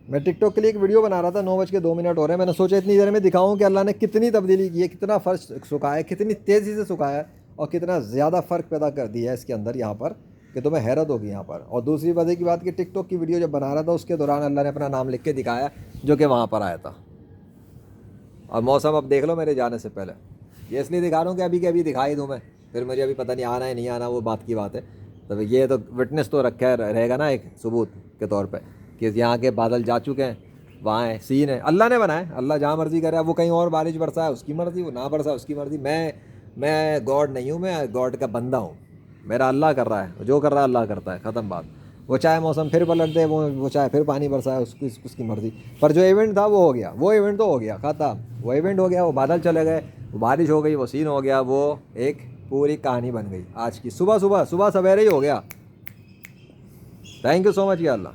میں ٹک ٹاک کے لیے ایک ویڈیو بنا رہا تھا, 9:02 ہو رہے ہیں. میں نے سوچا اتنی دیر میں دکھاؤں کہ اللہ نے کتنی تبدیلی کی ہے, کتنا فرش سکھایا ہے, کتنی تیزی سے سکھایا ہے, اور کتنا زیادہ فرق پیدا کر دیا ہے اس کے اندر یہاں پر, کہ تمہیں حیرت ہوگی یہاں پر. اور دوسری مزے کی بات کہ ٹک ٹاک کی ویڈیو جب بنا رہا تھا اس کے دوران اللہ نے اپنا نام لکھ کے دکھایا جو کہ وہاں پر آیا تھا. اور موسم اب دیکھ لو میرے جانے سے پہلے. یہ اس لیے دکھا رہا ہوں کہ ابھی کے ابھی دکھائی دوں میں, پھر مجھے ابھی پتہ نہیں آنا ہے نہیں آنا, وہ بات کی بات ہے. تو یہ تو وٹنس تو رکھا رہے گا نا ایک ثبوت کے طور پہ کہ یہاں کے بادل جا چکے ہیں, وہاں ہے سین ہے, اللہ نے بنائے, اللہ جہاں مرضی کرے. اب وہ کہیں اور بارش برسا ہے اس کی مرضی, وہ نہ برسا اس کی مرضی. میں گاڈ نہیں ہوں, میں گاڈ کا بندہ ہوں. میرا اللہ کر رہا ہے, جو کر رہا ہے اللہ کرتا ہے, ختم بات. وہ چاہے موسم پھر پلٹ دے, وہ چاہے پھر پانی برسائے, اس کی مرضی. پر جو ایونٹ تھا وہ ہو گیا, وہ ایونٹ تو ہو گیا, ختم. وہ ایونٹ ہو گیا, وہ بادل چلے گئے, وہ بارش ہو گئی, وہ سین ہو گیا, وہ ایک پوری کہانی بن گئی آج کی. صبح سویرے ہی ہو گیا. تھینک یو سو مچ یا اللہ.